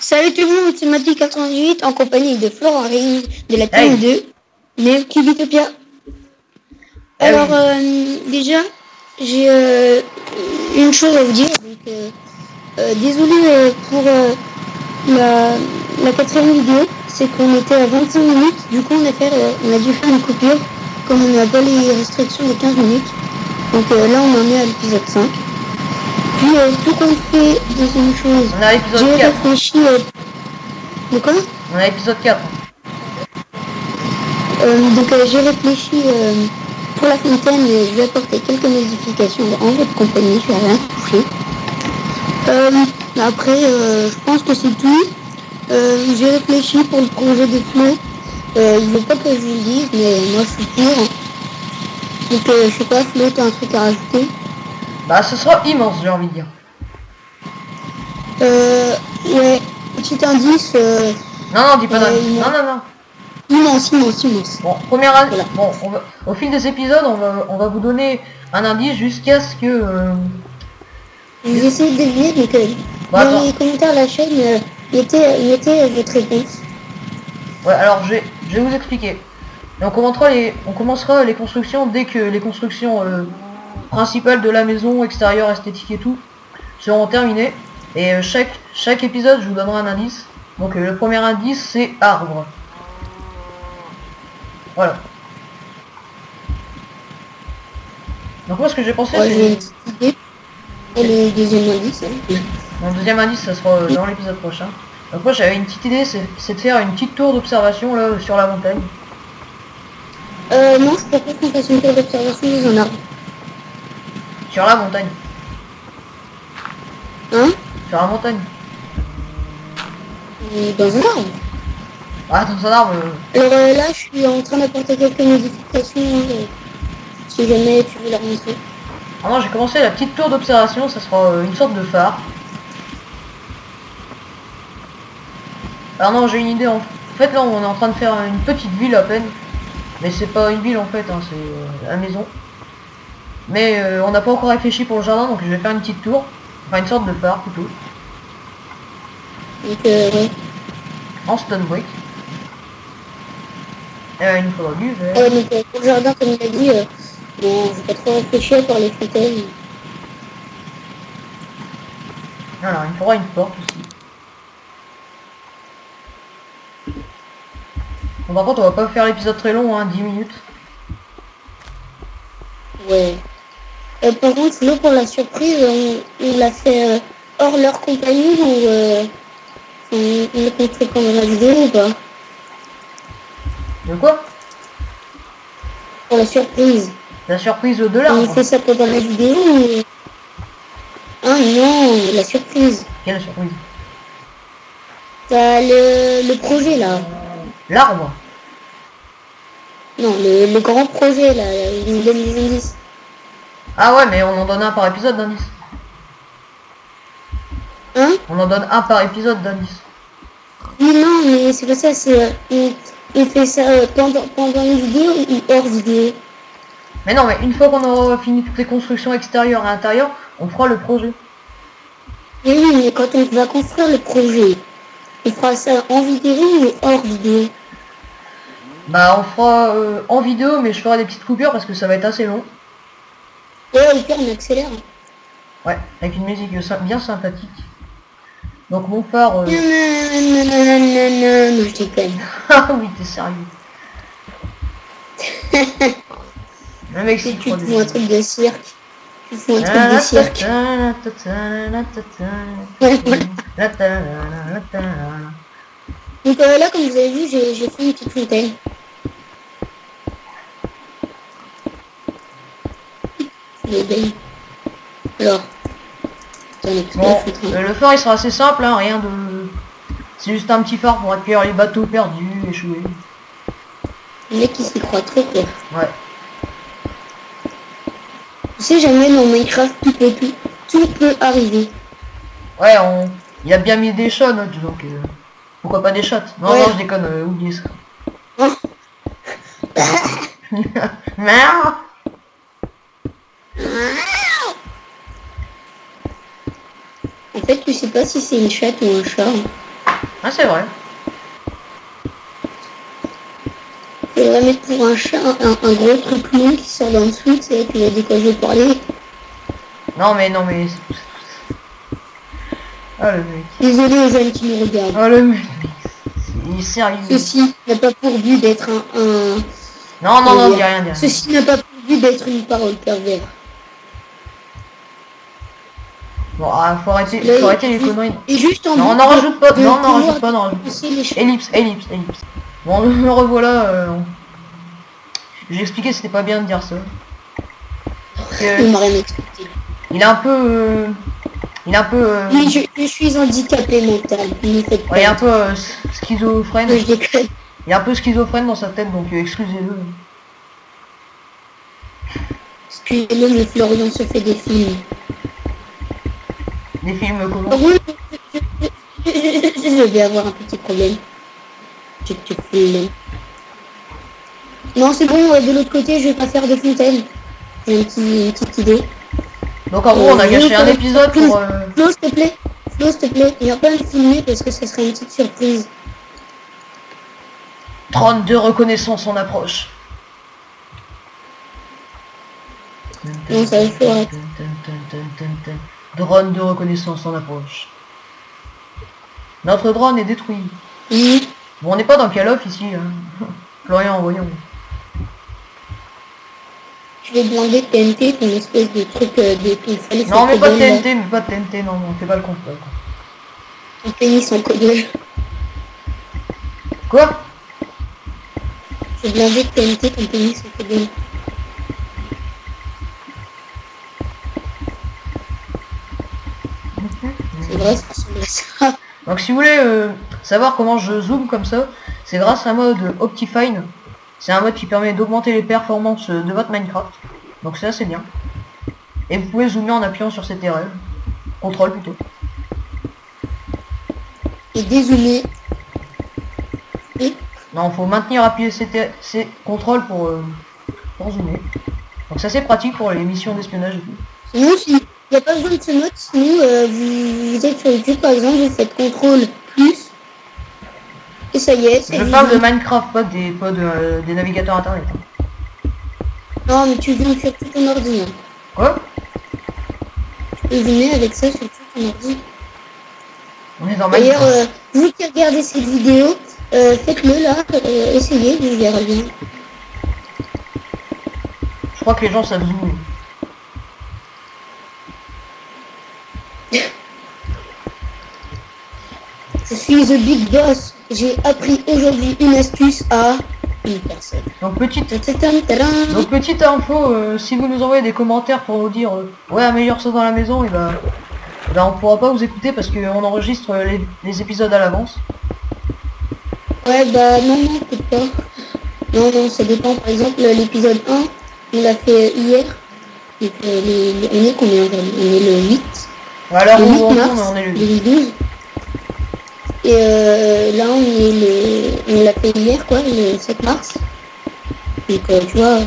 Salut tout le monde, c'est Mati88 en compagnie de Florent de la team de Nevkibitopia. Alors déjà, j'ai une chose à vous dire. Donc, désolé pour la quatrième vidéo, c'est qu'on était à 25 minutes, du coup on a dû faire une coupure comme on n'a pas les restrictions de 15 minutes. Donc là on en est à l'épisode 5. Puis tout compte fait, deuxième chose, on est à l'épisode 4. J'ai réfléchi... de quoi? On est à l'épisode 4. Donc j'ai réfléchi pour la fontaine, je vais apporter quelques modifications en votre compagnie, je vais rien toucher. Après, je pense que c'est tout. J'ai réfléchi pour le projet de Flo. Il veut pas que je lui dise, mais moi je suis pour. Donc je sais pas, Flo, t'as un truc à rajouter? Bah ce sera immense, j'ai envie de dire. Ouais, petit indice. Non, dis pas d'indice. Non. Immense. Bon, première indice. Voilà. Bon, au fil des épisodes, on va vous donner un indice jusqu'à ce que... Vous essayez de deviner, donc dans les commentaires de la chaîne, mettez votre réponse. Ouais, alors je vais vous expliquer. Et on commencera les constructions dès que les constructions principales de la maison, extérieure, esthétique et tout, seront terminées. Et chaque épisode, je vous donnerai un indice. Donc le premier indice, c'est arbre. Voilà. Donc moi, ce que j'ai pensé, c'est... Et le deuxième indice, Mon deuxième indice, ça sera dans l'épisode prochain. Donc moi, j'avais une petite idée, c'est de faire une petite tour d'observation là sur la montagne. Non, je propose qu'on fasse une tour d'observation dans un arbre. Sur la montagne. Hein? Sur la montagne. Dans un arbre. Ah, dans un arbre. Alors là, je suis en train d'apporter quelques modifications. Si jamais tu veux la remontrer. Ah non, j'ai commencé la petite tour d'observation, ça sera une sorte de phare. Alors non, j'ai une idée. En fait, là, on est en train de faire une petite ville à peine. Mais c'est pas une ville en fait, hein, c'est la maison. Mais on n'a pas encore réfléchi pour le jardin, donc je vais faire une petite tour. Enfin, une sorte de phare plutôt. Donc, ouais. En stone brick. Il nous faudra du verre. Ouais, donc pour le jardin, comme il a dit, bon, je vais pas trop réfléchir par les fontaines. Alors, il me faudra une porte aussi. Bon, par contre, on va pas faire l'épisode très long, hein, 10 minutes. Ouais. Par contre, Flo, pour la surprise, on l'a fait hors leur compagnie ou on l'a compris pendant la vidéo ou pas? De quoi? Pour la surprise. La surprise de l'arbre. On fait ça pendant la vidéo ou... Ah non, la surprise. Quelle surprise? T'as le projet là. L'arbre? Non, le grand projet là, il nous donne des indices. Ah ouais, mais on en donne un par épisode d'indice. Hein? On en donne un par épisode d'indice. Mais non, mais c'est pas ça, c'est... on fait ça pendant une vidéo ou hors vidéo? Mais non, mais une fois qu'on aura fini toutes les constructions extérieures et intérieures, on fera le projet. Oui, mais quand on va construire le projet, on fera ça en vidéo ou hors vidéo? Bah on fera en vidéo, mais je ferai des petites coupures parce que ça va être assez long. Ouais, au pire on accélère. Ouais, avec une musique bien sympathique. Donc mon phare... Non, je déconne. Ah oui, t'es sérieux. Le mec, si tu fous un truc de cirque. Tu fous un truc de cirque. Donc là, comme vous avez vu, j'ai fait une petite fontaine. Alors, bon, le phare il sera assez simple, hein, rien de... C'est juste un petit phare pour accueillir les bateaux perdus, échoués. Le mec il s'y croit trop quoi. Ouais. Tu sais jamais dans Minecraft tout peut arriver. Ouais, il a bien mis des shots, donc pourquoi pas des shots? Non, ouais. Non, je déconne, oubliez ça. Merde. En fait, tu sais pas si c'est une chatte ou un chat. Ah, c'est vrai. Faudrait mettre pour un chat un gros truc long qui sort d'en dessous, tu sais, tu vois de quoi je veux parler. Non mais... Ah le mec. Désolé aux jeunes qui nous regardent. Ah le mec. Il est sérieux. Ceci n'a pas pour but d'être un... Non, dis rien, dis rien. Ceci n'a pas pour but d'être une parole pervers. Bon, ah, faut arrêter les conneries. Et juste en non, but n'en rajoute pas, non, n'en rajoute pas, les Ellipse. Bon, me revoilà. J'ai expliqué que c'était pas bien de dire ça. Il m'a rien expliqué. Il est un peu... Oui, je suis handicapé mental. Il est un peu schizophrène. Je déconne. Il est un peu schizophrène dans sa tête, donc excusez-le. Excusez-le, mais Florian se fait des films. Des films comment? Je vais avoir un petit problème. Non, c'est bon, de l'autre côté, je vais pas faire de fontaine. J'ai une petite idée. Donc en gros, on a gâché un épisode pour... Flo, s'il te plaît. Il va pas le filmer parce que ça serait une petite surprise. 32 reconnaissances en approche. Non, ça va faire... Drone de reconnaissance en approche. Notre drone est détruit. Oui. Bon, on n'est pas dans Call of ici. Hein. Florian, voyons. Je vais demander TNT, une espèce de truc de téléphone. Non, mais pas de TNT, non, fais pas le con. Ton pénis en codeur. Quoi? Je vais demander TNT, ton pénis en codeur. C'est vrai, ça ressemble à ça. Donc si vous voulez savoir comment je zoome comme ça, c'est grâce à un mode Optifine. C'est un mode qui permet d'augmenter les performances de votre Minecraft. Donc c'est assez bien. Et vous pouvez zoomer en appuyant sur CTRL. Contrôle plutôt. Et dézoomer. Et non, faut maintenir appuyé c'est contrôle pour zoomer. Donc ça c'est pratique pour les missions d'espionnage et tout. Sinon, il n'y a pas besoin de ce mode, sinon vous êtes sur YouTube par exemple, vous faites contrôle plus. Et ça y est, je parle de Minecraft, pas des navigateurs internet. Non, mais tu zoomes sur tout ton ordi. Hein. Quoi? Tu peux zoomer avec ça sur tout ton ordi. On est dans D'ailleurs, Minecraft. vous qui regardez cette vidéo, faites-le là, essayez, vous verrez bien. Je crois que les gens savent zoomer. Je suis the big boss. J'ai appris aujourd'hui une astuce à une personne. Donc petite info, si vous nous envoyez des commentaires pour nous dire ouais améliore ça dans la maison, et ben on pourra pas vous écouter parce qu'on enregistre les épisodes à l'avance. Ouais bah non peut-être pas. Non ça dépend. Par exemple l'épisode 1 on l'a fait hier. Donc, on est combien aujourd'hui? On est le 8. Alors le 8 on mars est le 2012. Et là on l'a fait hier quoi, le 7 mars. Donc tu vois.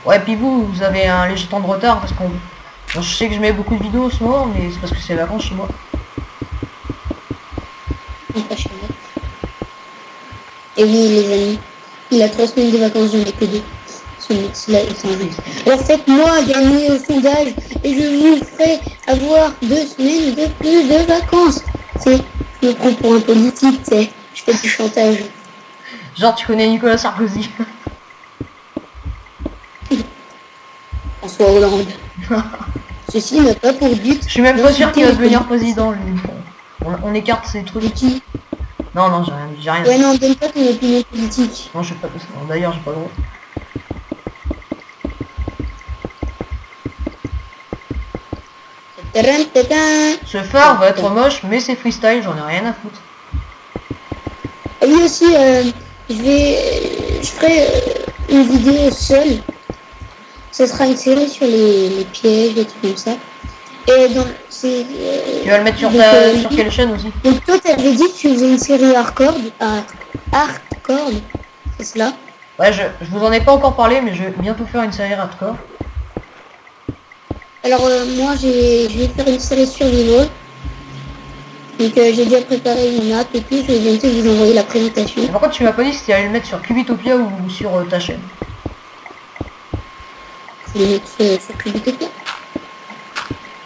Ouais puis vous avez un léger temps de retard parce qu'on... Bon, je sais que je mets beaucoup de vidéos en ce moment mais c'est parce que c'est la vacances chez moi. Pas chez moi. Et oui les amis, il a 3 semaines de vacances, j'en ai que 2. Ce mec-là est injuste. Alors faites-moi gagner au sondage et je vous ferai avoir 2 semaines de plus de vacances. C'est... Je me prends pour un politique, tu sais. Je fais du chantage. Genre tu connais Nicolas Sarkozy. François Hollande. Ceci n'a pas pour but... Je suis même pas sûr qu'il va devenir président lui. On écarte ces trucs. Qui? Non, j'ai rien. Ouais non, donne pas ton opinion politique. Non, je sais pas de ça. D'ailleurs, j'ai pas le droit. Ce phare va être moche, mais c'est freestyle, j'en ai rien à foutre. Ah oui aussi, je ferai une vidéo seule. Ce sera une série sur les pièges et tout comme ça. Et donc c'est... tu vas le mettre sur quelle chaîne aussi? Donc toi t'avais dit que tu faisais une série hardcore, c'est cela? Ouais, je vous en ai pas encore parlé, mais je vais bientôt faire une série hardcore. Alors moi je vais faire une série survival. Donc j'ai déjà préparé une map et puis je vais bientôt vous envoyer la présentation. Par contre, tu m'as pas dit si tu allais le mettre sur Cubitopia ou sur ta chaîne. Je vais mettre sur Cubitopia.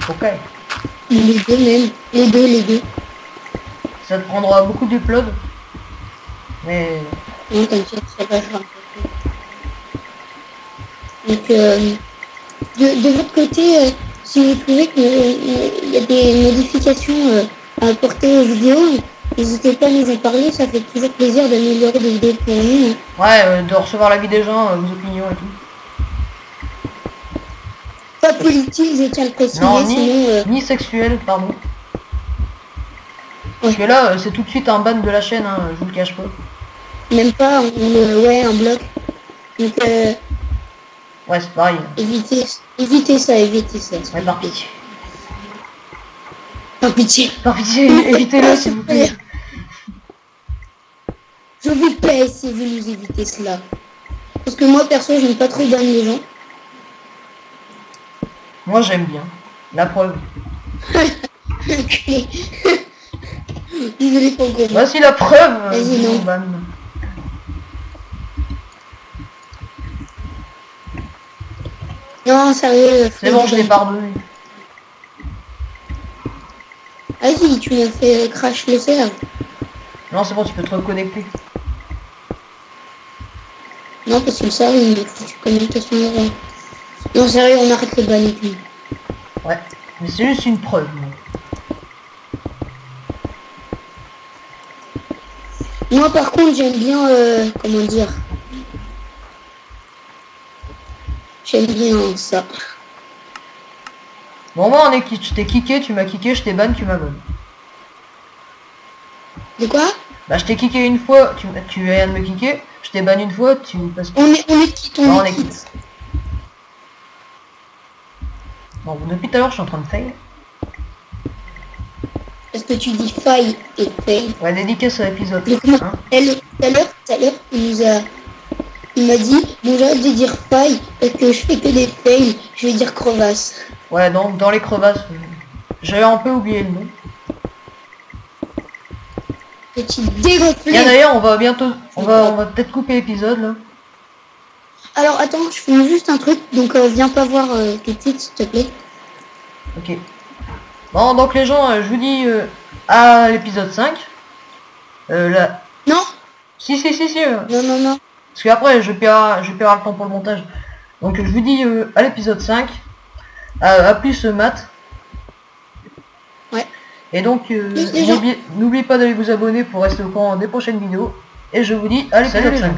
Ok. Les deux même. Les deux. Ça te prendra beaucoup d'upload. Mais... Non, t'inquiète, ça va faire un peu. Donc, de votre côté, si vous trouvez qu'il y a des modifications à apporter aux vidéos, n'hésitez pas à nous en parler, ça fait toujours plaisir d'améliorer des vidéos pour nous. Ouais, de recevoir l'avis des gens, vos opinions et tout. Pas politique, je tiens à le préciser, Non, sinon... ni sexuel, pardon. Ouais. Parce que là, c'est tout de suite un ban de la chaîne, hein, je vous le cache pas. Même pas, ouais, un bloc. Donc, Ouais, c'est pareil. évitez ça. Ouais, par pitié. Par pitié. Par pitié, évitez-le s'il vous plaît. Je vous paie si vous nous évitez cela. Parce que moi, perso, j'aime pas trop ban les gens. Moi, j'aime bien. La preuve. Enculé. Désolé pour le gros. Voici la preuve. Vas-y, non. Ban. Non, sérieux. C'est bon, je l'ai pardonné. Vas-y, tu m'as fait crash le serveur. Non, c'est bon, tu peux te reconnecter. Non, parce que le serveur, il me fait communication. Non, sérieux, on arrête le ban et tout. Ouais, mais c'est juste une preuve. Moi, par contre, j'aime bien, comment dire, j'aime bien ça. Bon, moi, je t'ai kické, tu m'as kické, je t'ai ban, tu m'as ban. De quoi? Bah, je t'ai kické une fois, tu viens de me kicker, je t'ai ban une fois, tu passes. On est quitte, Non, on est quitte. quitte. Bon, depuis tout à l'heure, je suis en train de fail. Parce que tu dis faille et fail. Ouais, dédicace à l'épisode. Donc, moi, Hein. tout à l'heure, il m'a dit, bon, j'arrête de dire faille, parce que je fais que des fails, je vais dire crevasse. Ouais, donc dans les crevasses, j'avais un peu oublié le nom. Petit dégonflé. Bien d'ailleurs, on va bientôt, on va peut-être couper l'épisode là. Alors attends, je fais juste un truc, donc viens pas voir tout de suite, s'il te plaît. Ok. Bon, donc les gens, je vous dis à l'épisode 5. Là. Non. Si. Non. Parce qu'après, je vais perdre le temps pour le montage. Donc je vous dis à l'épisode 5. À plus maths. Ouais. Et donc, N'oubliez n'oubliez pas d'aller vous abonner pour rester au courant des prochaines vidéos. Et je vous dis à l'épisode 5.